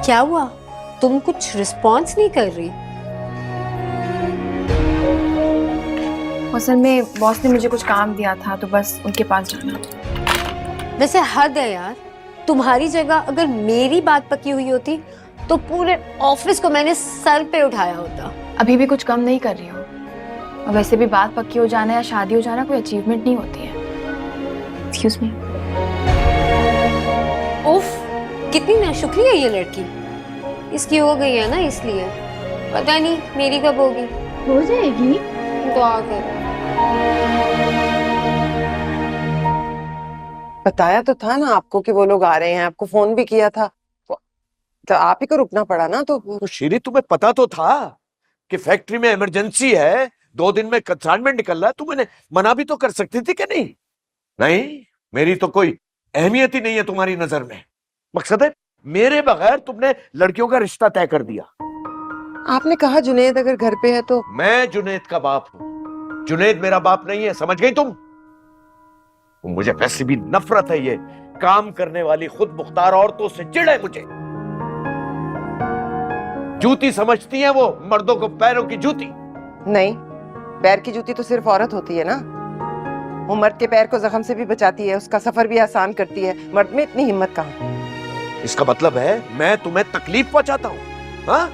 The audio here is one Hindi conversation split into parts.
क्या हुआ? तुम कुछ रिस्पॉन्स नहीं कर रही? असल में बॉस ने मुझे कुछ काम दिया था तो बस उनके पास जाना। वैसे हद है यार, तुम्हारी जगह अगर मेरी बात पकी हुई होती तो पूरे ऑफिस को मैंने सर पे उठाया होता। अभी भी कुछ कम नहीं कर रही हो। और वैसे भी बात पक्की हो जाना या शादी हो जाना कोई अचीवमेंट नहीं होती है। Excuse me. उफ, कितनी नाशुक्री है ये लड़की। इसकी हो गई है ना, इसलिए। पता नहीं मेरी कब होगी। हो जाएगी। दुआ करो। बताया तो था ना आपको कि वो लोग आ रहे हैं, आपको फोन भी किया था तो आप ही को रुकना पड़ा ना। तो शीरी, तुम्हें पता तो था कि फैक्ट्री में इमरजेंसी है, 2 दिन में कंसाइनमेंट निकल रहा है, तुम मैंने मना भी तो कर सकती थी कि नहीं? नहीं, मेरी तो कोई अहमियत ही नहीं है तुम्हारी नजर में। मकसद है मेरे बगैर तुमने लड़कियों का रिश्ता तय कर दिया। आपने कहा जुनेद अगर घर पे है तो। मैं जुनेद का बाप हूं, जुनेद मेरा बाप नहीं है, समझ गई तुम? मुझे वैसे भी नफरत है ये काम करने वाली खुद मुख्तार औरतों से, चिढ़ है मुझे। जूती समझती हैं वो मर्दों को, पैरों की जूती। नहीं, पैर की जूती तो सिर्फ औरत होती है ना। वो मर्द के पैर को जख्म से भी बचाती है, उसका सफर भी आसान करती है। मर्द में इतनी हिम्मत कहाँ? इसका मतलब है मैं तुम्हें तकलीफ पहुंचाता हूं? हाँ,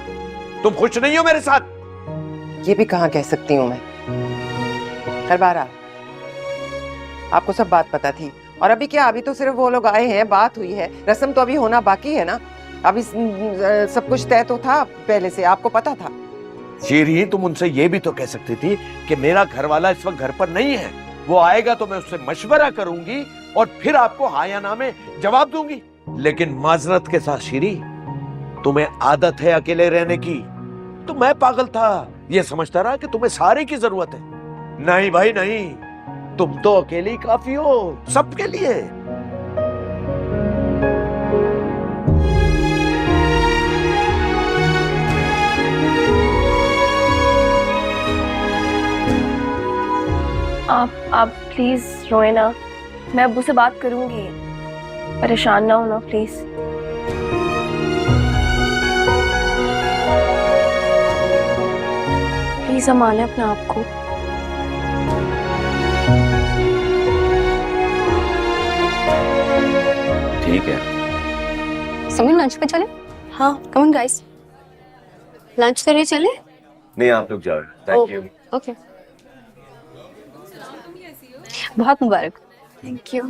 तुम खुश नहीं हो मेरे साथ? ये भी कहाँ कह सकती हूँ मैं। हर बार आपको सब बात पता थी। और अभी क्या, अभी तो सिर्फ वो लोग आए हैं, बात हुई है, रस्म तो अभी होना बाकी है ना। अभी सब कुछ तय तो था पहले से, आपको पता था। शीरी, तुम उनसे ये भी तो कह सकती थी कि मेरा घर वाला इस वक्त घर पर नहीं है, वो आएगा तो मैं उससे मशवरा करूंगी और फिर आपको हाँ या ना में जवाब दूंगी। लेकिन माजरत के साथ शीरी, तुम्हें आदत है अकेले रहने की। तो मैं पागल था, ये समझता रहा कि तुम्हें सारे की जरूरत है। नहीं भाई नहीं, तुम तो अकेले ही काफी हो सबके लिए। आप प्लीज रोए ना। मैं अब्बू से बात करूंगी, परेशान ना होना प्लीज। प्लीज संभालें अपने आप को। ठीक है। समझ लंच पे चले? हाँ, कम ऑन गाइस, लंच करने चले? नहीं, आप लोग जाओ। Thank you. ओके, बहुत मुबारक। Thank you.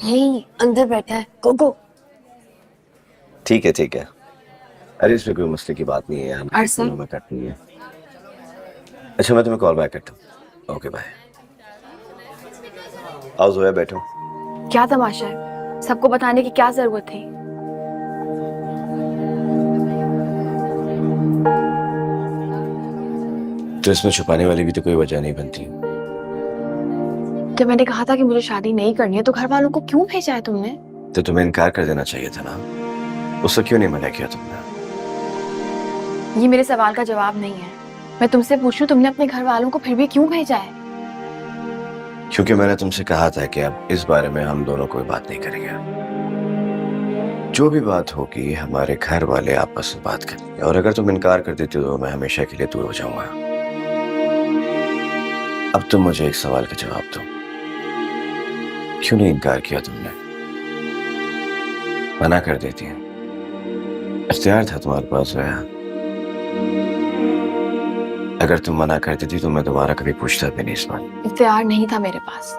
यही अंदर बैठा है, गो गो। ठीक है ठीक है। अरे इसमें कोई मसले की बात नहीं है यार। अरसद? मैं कट नहीं है। अच्छा, मैं तुम्हें कॉल बैक करता हूँ। Okay bye. आओ जोया, बैठो। क्या तमाशा है, सबको बताने की क्या जरूरत थी? तो इसमें छुपाने वाली भी तो कोई वजह नहीं बनती। जब मैंने कहा था कि मुझे शादी नहीं करनी है तो घर वालों को क्यों भेजा है तुमने? तो तुम्हें इनकार कर देना चाहिए था ना, उससे क्यों नहीं मना किया तुमने? ये मेरे सवाल का जवाब नहीं है। मैं तुमसे पूछूं, तुमने अपने घर वालों को फिर भी क्यों भेजा है? क्योंकि मैंने तुमसे कहा था कि अब इस बारे में हम दोनों कोई बात नहीं करेंगे। जो भी बात होगी हमारे घर वाले आपस में बात करेंगे, और अगर तुम इनकार कर देती हो तो मैं हमेशा के लिए दूर हो जाऊंगा। अब तुम मुझे एक सवाल का जवाब दो, क्यों नहीं इनकार किया तुमने? मना कर देती है, इख्तियार था तुम्हारे पास है। अगर तुम मना कर देती तो मैं दोबारा कभी पूछता भी नहीं इस बात। इख्तियार नहीं था मेरे पास।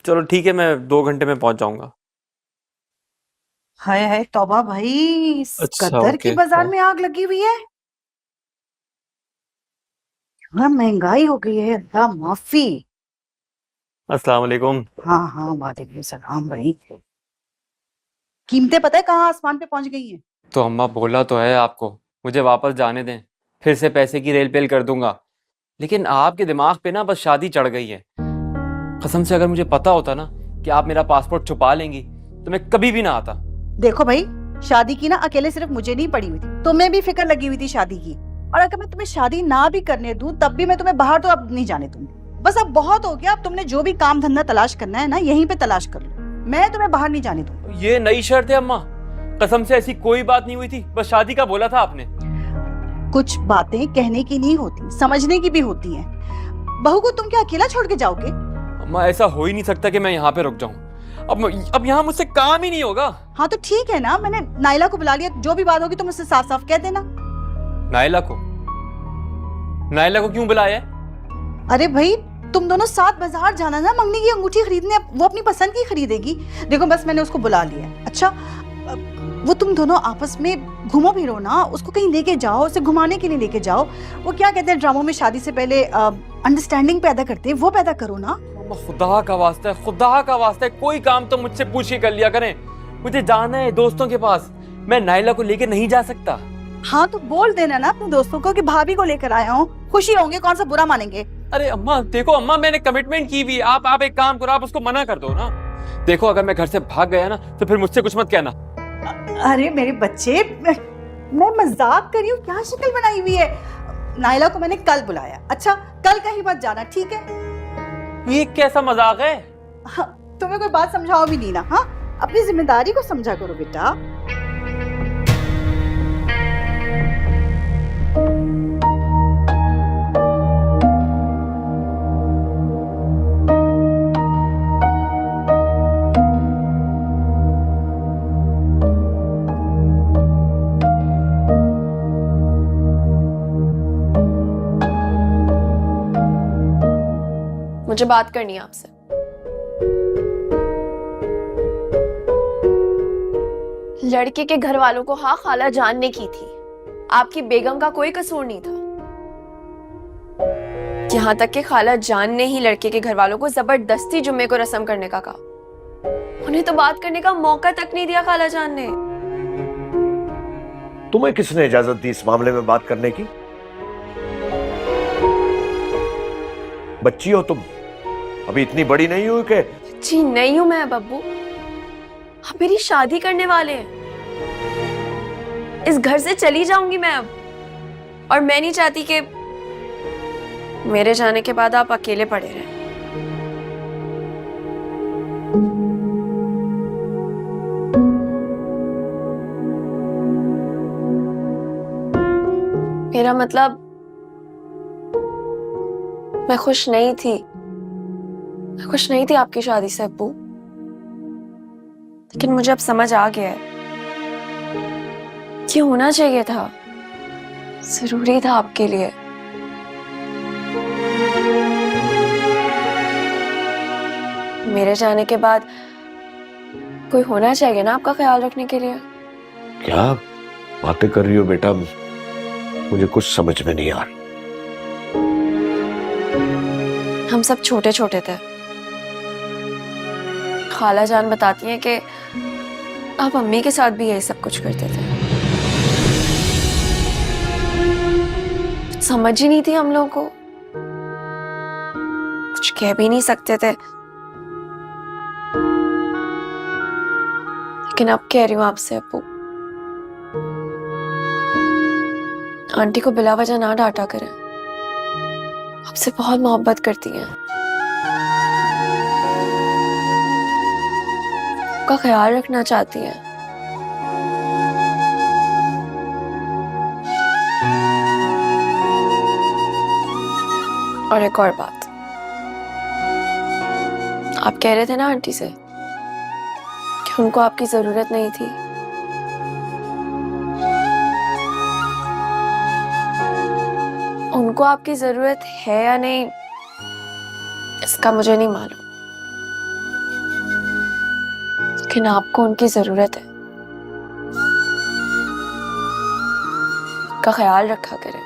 चलो ठीक है, मैं 2 घंटे में पहुंच जाऊंगा। हाय हाय तौबा भाई, इस अच्छा, कतर की ओके, बाजार हाँ। में आग लगी हुई है। हाँ, महंगाई हो गई है, अल्लाह माफी। अस्सलाम वालेकुम। हाँ हाँ, वालेकुम सलाम भाई। कीमतें पता है कहाँ आसमान पे पहुंच गई हैं? तो अम्मा बोला तो है आपको, मुझे वापस जाने दें, फिर से पैसे की रेल पेल कर दूंगा। लेकिन आपके दिमाग पे ना बस शादी चढ़ गई है। कसम से अगर मुझे पता होता ना कि आप मेरा पासपोर्ट छुपा लेंगी तो मैं कभी भी ना आता। देखो भाई, शादी की ना अकेले सिर्फ मुझे नहीं पड़ी हुई थी, तुम्हें भी फिक्र लगी हुई थी शादी की। और अगर मैं तुम्हें शादी ना भी करने दूं तब भी मैं तुम्हें बाहर तो अब नहीं जाने दूंगी। बस अब बहुत हो गया, अब तुमने जो भी काम धंधा तलाश करना है ना यहीं पे तलाश कर लो, मैं तुम्हें बाहर नहीं जाने दूंगी। ये नई शर्त है अम्मा, कसम से ऐसी कोई बात नहीं हुई थी, बस शादी का बोला था आपने। कुछ बातें कहने की नहीं होती, समझने की भी होती हैं। बहू को तुम क्या अकेला छोड़ के जाओगे? अम्मा ऐसा हो ही नहीं सकता कि मैं यहाँ पे रुक जाऊँ। अब यहाँ मुझसे काम ही नहीं होगा। हाँ तो ठीक है ना, मैंने नाइला को बुला लिया, जो भी बात होगी तुम उससे साफ साफ कह देना। नाइला को? नाइला को क्यों बुलाया है? अरे भाई, तुम दोनों साथ बाजार जाना ना, मंगनी की अंगूठी खरीदने, वो अपनी पसंद की खरीदेगी। देखो बस मैंने उसको बुला लिया। अच्छा, वो तुम दोनों आपस में घूमो फिरो ना, उसको कहीं लेके जाओ, उसे घुमाने के लिए लेके जाओ। वो क्या कहते हैं ड्रामों में शादी से पहले अंडरस्टैंडिंग पैदा करते हैं, वो पैदा करो ना। खुदा का वास्ता है, खुदा का वास्ता है, कोई काम तो मुझसे पूछ के कर लिया करें। मुझे जाना है दोस्तों के पास, मैं नाइला को लेके नहीं जा सकता। हाँ तो बोल देना ना अपने दोस्तों को कि भाभी को लेकर आया हूँ, खुशी होंगे, कौन सा बुरा मानेंगे। अरे अम्मा देखो, अम्मा मैंने कमिटमेंट की हुई, आप एक काम करो, आप उसको मना कर दो ना। देखो अगर मैं घर से भाग गया ना तो फिर मुझसे कुछ मत कहना। अरे मेरे बच्चे, मैं मजाक कर रही हूँ, क्या शक्ल बनाई हुई है। नाइला को मैंने कल बुलाया। अच्छा, कल कहीं मत जाना, ठीक है? ये कैसा मजाक है? हाँ, तुम्हें कोई बात समझाओ भी नहीं ना। हाँ, अपनी जिम्मेदारी को समझा करो बेटा। मुझे बात करनी है आपसे। लड़के के घर वालों को हाँ खाला जान ने की थी, आपकी बेगम का कोई कसूर नहीं था। यहाँ तक कि खाला जान ने ही लड़के के घर वालों को जबरदस्ती जुम्मे को रस्म करने का कहा। उन्हें तो बात करने का मौका तक नहीं दिया खाला जान ने। तुम्हें किसने इजाजत दी इस मामले में बात करने की? बच्ची हो तुम, अभी इतनी बड़ी नहीं हुई कि? जी नहीं हूं मैं बब्बू, आप मेरी शादी करने वाले हैं। इस घर से चली जाऊंगी मैं अब, और मैं नहीं चाहती कि मेरे जाने के बाद आप अकेले पड़े रहें। मेरा मतलब, मैं खुश नहीं थी, मैं खुश नहीं थी आपकी शादी से अब्बू, लेकिन मुझे अब समझ आ गया है कि होना चाहिए था, जरूरी था आपके लिए। मेरे जाने के बाद कोई होना चाहिए ना आपका ख्याल रखने के लिए। क्या बातें कर रही हो बेटा, मुझे कुछ समझ में नहीं आ रहा। हम सब छोटे छोटे थे, खाला जान बताती हैं कि आप अम्मी के साथ भी यही सब कुछ करते थे। समझ ही नहीं थी हम लोगों को, कुछ कह भी नहीं सकते थे, लेकिन अब कह रही हूं आपसे अप्पू, आंटी को बिला वजह ना डांटा करें, आपसे बहुत मोहब्बत करती हैं, आपका ख्याल रखना चाहती हैं। और एक और बात, आप कह रहे थे ना आंटी से कि उनको आपकी जरूरत नहीं थी। उनको आपकी जरूरत है या नहीं इसका मुझे नहीं मालूम, लेकिन आपको उनकी जरूरत है। का ख्याल रखा करें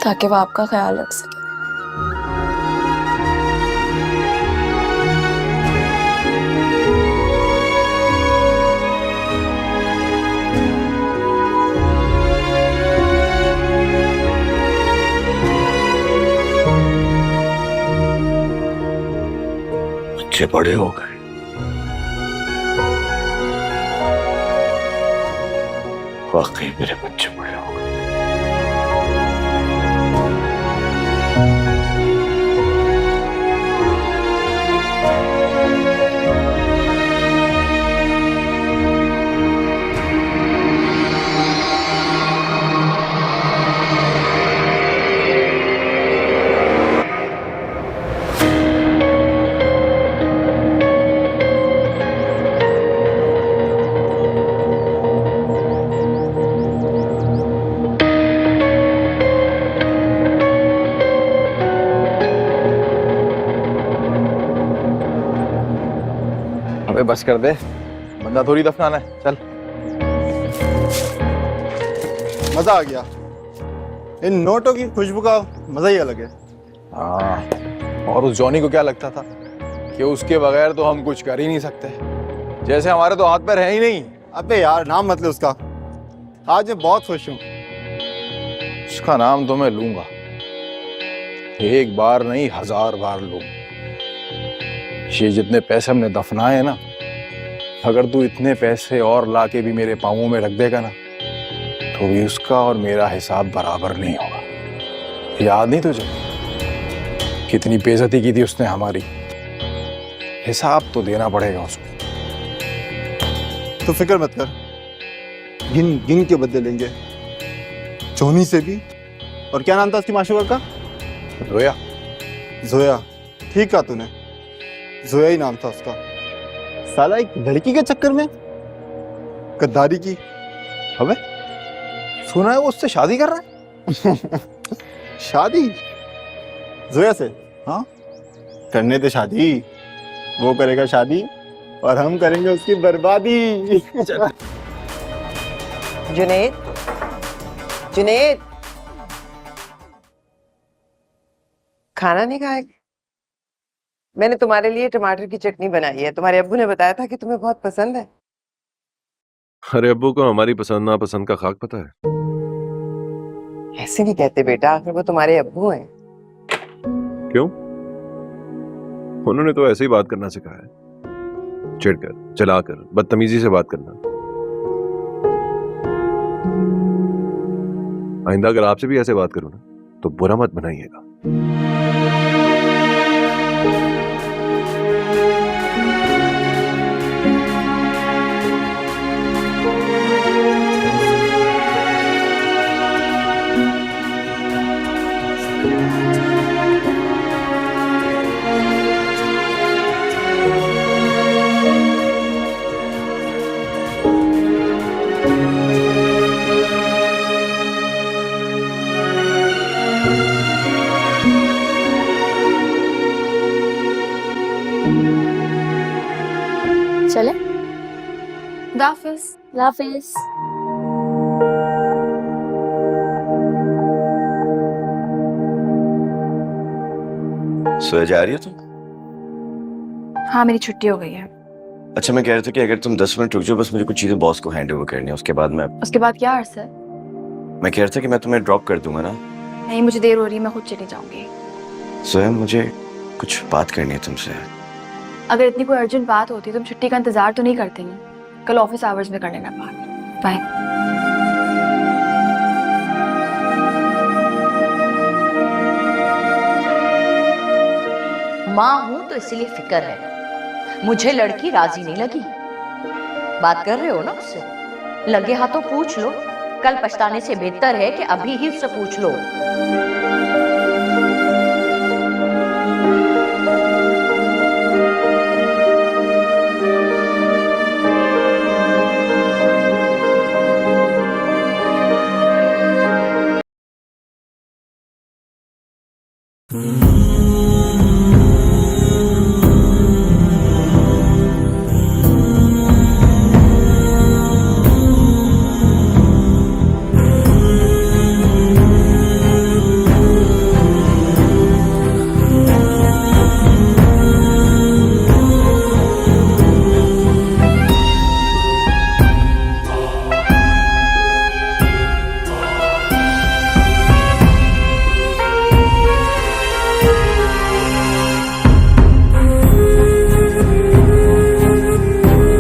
ताकि वो आपका ख्याल रख सके। बच्चे बड़े हो गए। वाकई मेरे बच्चे बड़े हो गए। अबे बस कर दे, बंदा थोड़ी दफनाना है। चल। मजा आ गया। इन नोटों की खुशबू का मजा ही अलग है। हाँ, और उस जॉनी को क्या लगता था कि उसके बगैर तो हम कुछ कर ही नहीं सकते, जैसे हमारे तो हाथ पैर है ही नहीं। अबे यार नाम मत ले उसका। आज मैं बहुत खुश हूँ। उसका नाम तो मैं लूंगा, एक बार नहीं 1000 बार लूं। ये जितने पैसे हमने दफनाए ना, अगर तू इतने पैसे और लाके भी मेरे पाँवों में रख देगा ना, तो भी उसका और मेरा हिसाब बराबर नहीं होगा। याद नहीं तुझे कितनी बेइज्जती की थी उसने हमारी? हिसाब तो देना पड़ेगा उसको। तो फिक्र मत कर, गिन गिन के बदले लेंगे, जोनी से भी। और क्या नाम था उसकी माशूका का? जोया। जोया, ठीक कहा तूने, जोया ही नाम था उसका। साला एक लड़की के चक्कर में गद्दारी की। अबे सुना है वो उससे शादी कर रहा है। शादी जोया से? हाँ, करने दे शादी। वो करेगा शादी और हम करेंगे उसकी बर्बादी। जुनैद, जुनैद, खाना नहीं खाए? मैंने तुम्हारे लिए टमाटर की चटनी बनाई है। तुम्हारे अब्बू ने बताया था कि तुम्हें बहुत पसंद है। अरे अब्बू को हमारी पसंद नापसंद का खाक पता है। ऐसे नहीं कहते बेटा, आखिर वो तुम्हारे अब्बू हैं। क्यों? उन्होंने तो ऐसे ही बात करना सिखाया है, चिढ़कर, जलाकर, बदतमीजी से बात करना। आइंदा अगर आपसे भी ऐसे बात करूं ना, तो बुरा मत बनाइएगा। चले? दाफिज। दाफिज। सोया जा रही हो तुम? हाँ, मेरी छुट्टी हो गई है। अच्छा, मैं कह रहा था कि अगर तुम 10 मिनट रुक जाओ, बस मुझे कुछ चीजें बॉस को हैंड ओवर करनी है, उसके बाद उसके बाद क्या अर्स है? मैं कह रहा था कि मैं तुम्हें ड्रॉप कर दूंगा ना। नहीं, मुझे देर हो रही है, मैं खुद चली जाऊंगी। सोया, मुझे कुछ बात करनी है तुमसे। अगर इतनी कोई अर्जेंट बात होती तुम छुट्टी का इंतजार तो नहीं करते ना? कल ऑफिस आवर्स में कर लेना बात। बाय। माँ हूं तो इसलिए फिक्र है। मुझे लड़की राजी नहीं लगी। बात कर रहे हो ना उससे? लगे हाथों पूछ लो, कल पछताने से बेहतर है कि अभी ही उससे पूछ लो।